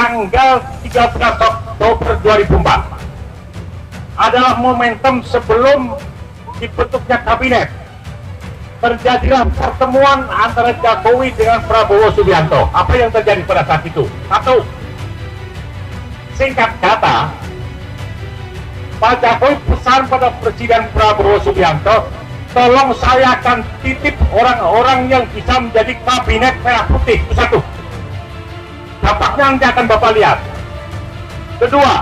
tanggal 13 Oktober 2004 adalah momentum sebelum dibentuknya kabinet. Terjadilah pertemuan antara Jokowi dengan Prabowo Subianto. Apa yang terjadi pada saat itu? Satu, singkat kata, Pak Jokowi pesan pada Presiden Prabowo Subianto, tolong saya akan titip orang-orang yang bisa menjadi kabinet merah putih. Itu satu. Dampaknya nanti akan Bapak lihat. Kedua,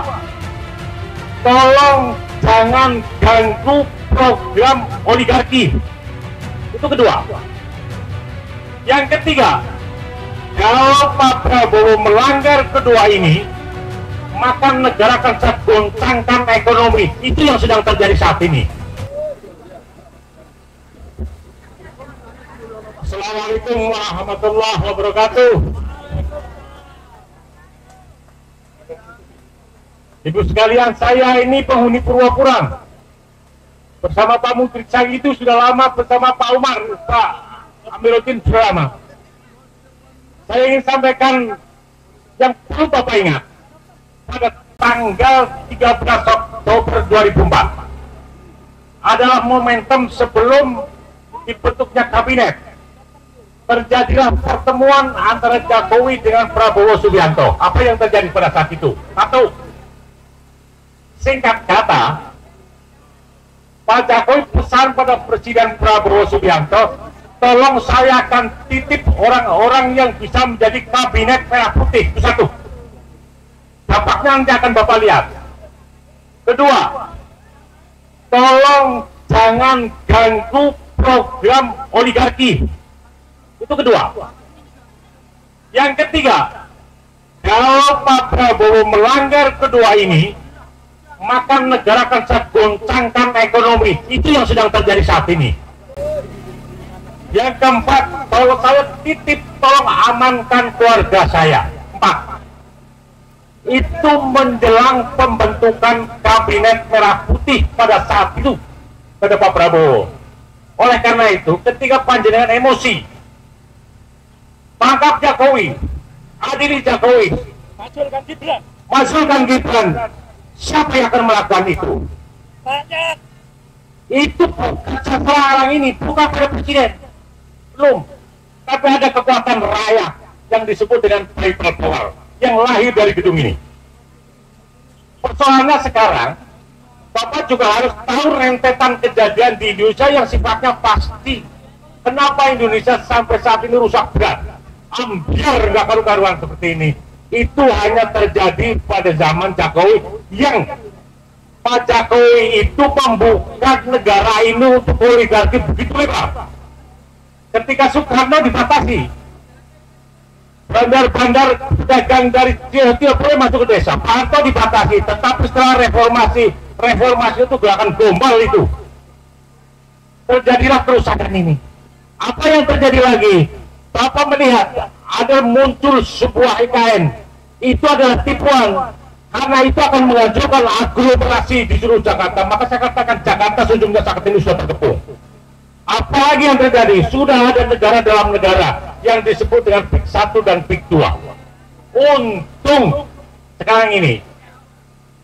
tolong jangan ganggu program oligarki. Itu kedua. Yang ketiga, kalau Pak Prabowo melanggar kedua ini, maka negara akan saya goncangkan ekonomi. Itu yang sedang terjadi saat ini. Assalamualaikum warahmatullahi wabarakatuh. Ibu sekalian, saya ini penghuni Purwokerto. Bersama Pak Mukri saya itu sudah lama, bersama Pak Umar, Pak Amiruddin sudah lama. Saya ingin sampaikan yang perlu Bapak ingat. Pada tanggal 13 Oktober 2004 adalah momentum sebelum dibentuknya kabinet. Terjadilah pertemuan antara Jokowi dengan Prabowo Subianto. Apa yang terjadi pada saat itu? Satu, singkat kata, Pak Jokowi pesan pada Presiden Prabowo Subianto, tolong saya akan titip orang-orang yang bisa menjadi kabinet merah putih. Itu satu. Dampaknya nanti akan Bapak lihat. Kedua, tolong jangan ganggu program oligarki. Itu kedua. Yang ketiga, kalau Pak Prabowo melanggar kedua ini, maka negara akan saya goncangkan ekonomi. Itu yang sedang terjadi saat ini. Yang keempat, kalau saya titip, tolong amankan keluarga saya. Empat, itu menjelang pembentukan kabinet merah putih pada saat itu pada Pak Prabowo. Oleh karena itu, ketika panjenengan emosi, tangkap Jokowi, adili Jokowi, majukan Gibran, siapa yang akan melakukan itu? Banyak. Itu kerja sekarang ini bukan pada presiden, belum, tapi ada kekuatan rakyat yang disebut dengan people power yang lahir dari gedung ini. Persoalannya sekarang, Bapak juga harus tahu rentetan kejadian di Indonesia yang sifatnya pasti. Kenapa Indonesia sampai saat ini rusak berat, ambiar nggak karu-karuan seperti ini? Itu hanya terjadi pada zaman Jokowi, yang Pak Jokowi itu membuka negara ini untuk oligarki begitu lebar. Ketika Soekarno dibatasi, bandar-bandar pedagang dari tidak boleh masuk ke desa. Pak Harto dibatasi, tetapi setelah reformasi itu gerakan gombal itu, terjadilah kerusakan ini. Apa yang terjadi lagi? Bapak melihat ada muncul sebuah IKN, itu adalah tipuan, karena itu akan menghancurkan aglomerasi di seluruh Jakarta. Maka saya katakan Jakarta sejumlah saat ini sudah terkepung. Apalagi yang terjadi, sudah ada negara dalam negara yang disebut dengan PIK 1 dan PIK 2. Untung sekarang ini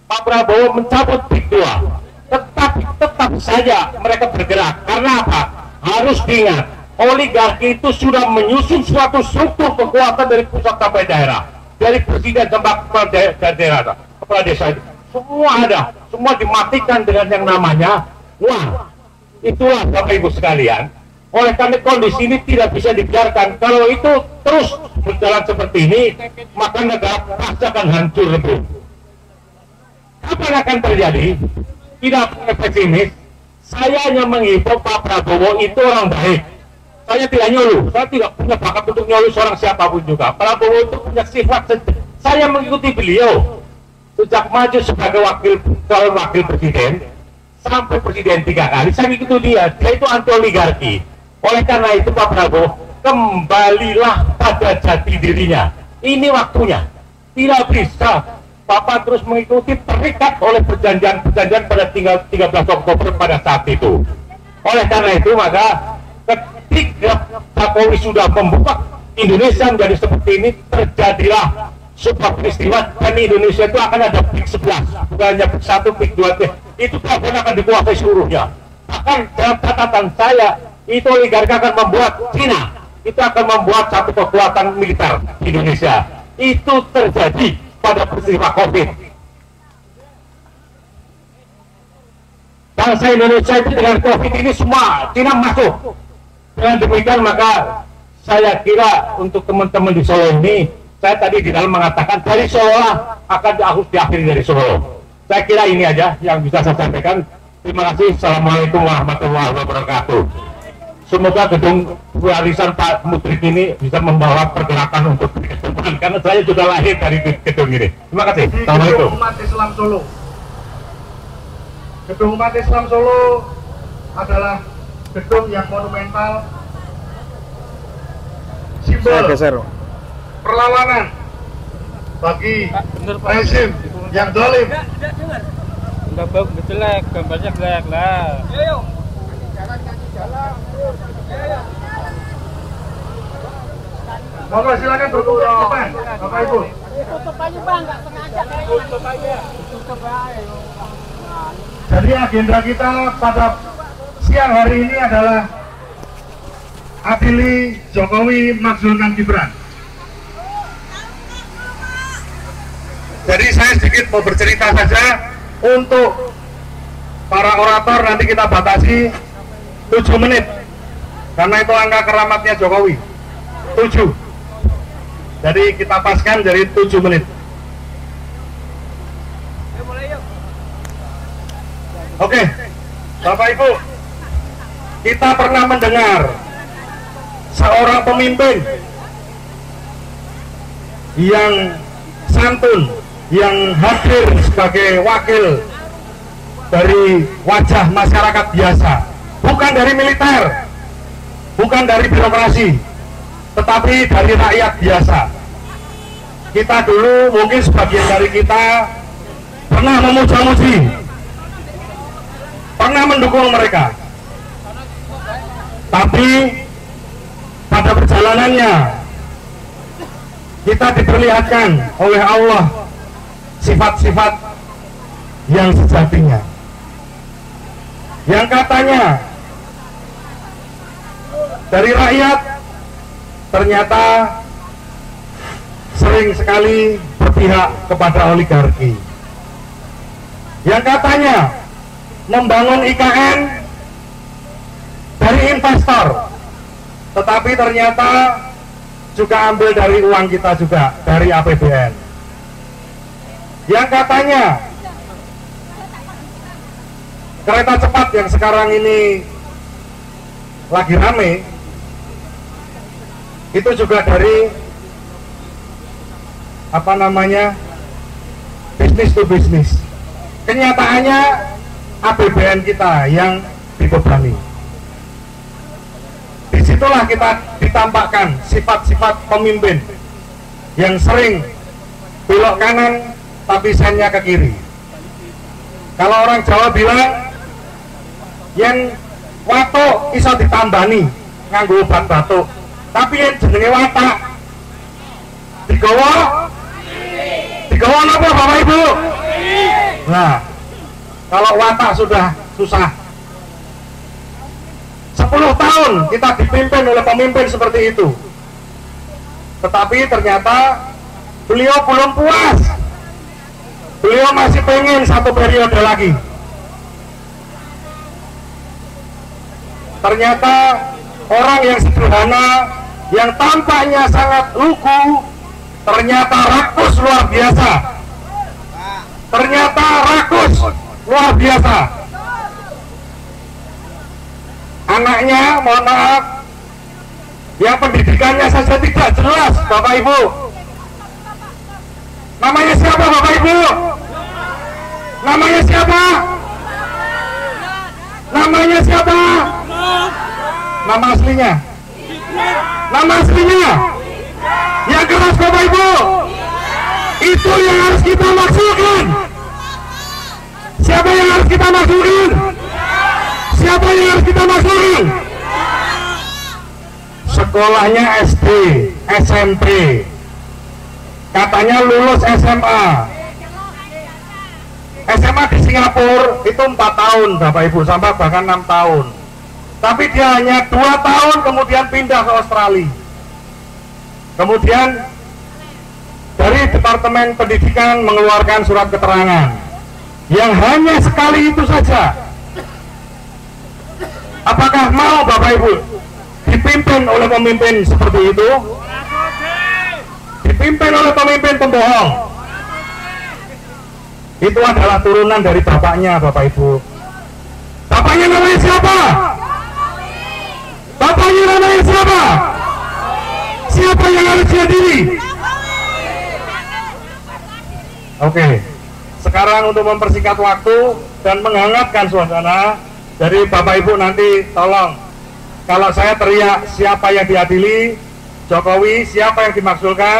Pak Prabowo mencabut PIK 2, tetapi tetap saja mereka bergerak. Karena apa? Harus diingat, oligarki itu sudah menyusun suatu struktur kekuatan dari pusat sampai daerah, dari presiden sampai kepala daerah, kepala desa, itu semua ada, semua dimatikan dengan yang namanya uang. Itulah Bapak Ibu sekalian. Oleh karena kondisi ini tidak bisa dibiarkan. Kalau itu terus berjalan seperti ini, maka negara pasti akan hancur lebur. Apa yang akan terjadi? Tidak punya pesimis. Saya hanya mengimbau Pak Prabowo itu orang baik. Saya tidak nyuluh. Saya tidak punya bakat untuk nyuluh seorang siapapun juga. Prabowo itu punya sifat. Saya mengikuti beliau sejak maju sebagai calon wakil presiden sampai presiden 3 kali. Saya mengikuti dia itu anti oligarki. Oleh karena itu Pak Prabowo, kembalilah pada jati dirinya. Ini waktunya. Tidak bisa Bapak terus mengikuti terikat oleh perjanjian-perjanjian pada 13 Oktober pada saat itu. Oleh karena itu, maka ketika Jokowi sudah membuka Indonesia menjadi seperti ini, terjadilah sebuah peristiwa dan Indonesia itu akan ada Big 11, bukan hanya Big 1, Big 2, itu Gabon akan dikuasai seluruhnya. Bahkan dalam catatan saya, itu oligarki akan membuat Cina itu akan membuat satu kekuatan militer di Indonesia. Itu terjadi pada peristiwa COVID. Bangsa Indonesia itu dengan COVID ini semua Cina masuk. Dengan demikian maka saya kira untuk teman-teman di Solo ini, saya tadi di dalam mengatakan dari Solo akan harus diakhiri dari Solo. Saya kira ini aja yang bisa saya sampaikan. Terima kasih. Assalamualaikum warahmatullahi wabarakatuh. Semoga gedung warisan Pak Mudrik ini bisa membawa pergerakan untuk depan, karena saya juga lahir dari gedung ini. Terima kasih. Assalamualaikum. Gedung Umat Islam Solo. Gedung Umat Islam Solo adalah gedung yang monumental, simbol perlawanan bagi rezim yang zalim. Enggak bagus, jelek, gambarnya jelek lah. Monggo silakan berkumpul di depan, Bapak Ibu. Tutup aja Bang, nggak sengaja. Tutup aja. Tutup aja. Jadi agenda kita pada siang hari ini adalah adili Jokowi makzulkan Gibran. Jadi saya sedikit mau bercerita saja. Untuk para orator nanti kita batasi 7 menit, karena itu angka keramatnya Jokowi 7. Jadi kita paskan dari 7 menit. Oke, Bapak Ibu, kita pernah mendengar seorang pemimpin yang santun, yang hadir sebagai wakil dari wajah masyarakat biasa, bukan dari militer, bukan dari birokrasi, tetapi dari rakyat biasa. Kita dulu mungkin sebagian dari kita pernah memuja-muji, pernah mendukung mereka, tapi pada perjalanannya kita diperlihatkan oleh Allah sifat-sifat yang sejatinya, yang katanya dari rakyat ternyata sering sekali berpihak kepada oligarki, yang katanya membangun IKN dari investor, tetapi ternyata juga ambil dari uang kita juga, dari APBN. Yang katanya kereta cepat yang sekarang ini lagi rame, itu juga dari apa namanya, bisnis to bisnis. Kenyataannya APBN kita yang dibebani. Disitulah kita ditampakkan sifat-sifat pemimpin yang sering belok kanan tapi sennya ke kiri. Kalau orang Jawa bilang yen watuk iso ditambani nganggo obat batuk, tapi yen jenenge watak digawa apa Bapak Ibu? Nah, kalau watak sudah susah, 10 tahun kita dipimpin oleh pemimpin seperti itu, tetapi ternyata beliau belum puas, beliau masih pengen 1 periode lagi. Ternyata orang yang sederhana, yang tampaknya sangat lugu, ternyata rakus luar biasa. Ternyata rakus luar biasa. Anaknya, mohon maaf, yang pendidikannya saja tidak jelas, Bapak Ibu. Namanya siapa Bapak Ibu? Namanya siapa? Namanya siapa? Nama aslinya? Nama aslinya? Yang keras Bapak Ibu. Itu yang harus kita maksudkan. Siapa yang harus kita maksudkan? Siapa yang harus kita maksudkan? Sekolahnya SD, SMP, katanya lulus SMA. SMA di Singapura itu 4 tahun Bapak Ibu, sampai bahkan 6 tahun. Tapi dia hanya 2 tahun kemudian pindah ke Australia. Kemudian dari Departemen Pendidikan mengeluarkan surat keterangan yang hanya sekali itu saja. Apakah mau Bapak Ibu dipimpin oleh pemimpin seperti itu? Dipimpin oleh pemimpin pembohong. Itu adalah turunan dari bapaknya Bapak Ibu. Bapaknya namanya siapa? Bapaknya namanya siapa? Siapa yang harus diadili? Oke, sekarang untuk mempersingkat waktu dan menghangatkan suasana, dari Bapak Ibu nanti tolong, kalau saya teriak siapa yang diadili, Jokowi, siapa yang dimaksudkan?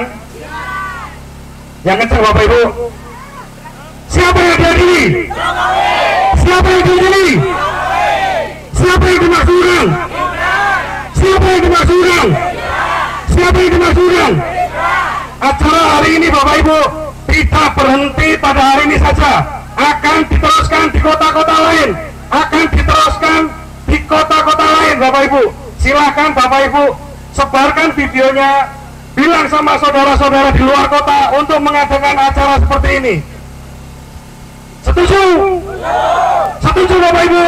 Yang kencang Bapak Ibu. Siapa yang diadili? Siapa yang diadili? Siapa yang dimaksudkan? Siapa yang dimaksudkan? Siapa yang dimaksudkan? Acara hari ini Bapak Ibu tidak berhenti pada hari ini saja, akan diteruskan di kota-kota lain, akan diteruskan di kota-kota lain Bapak Ibu. Silahkan Bapak Ibu sebarkan videonya, bilang sama saudara-saudara di luar kota untuk mengadakan acara seperti ini. Setuju? Setuju Bapak Ibu?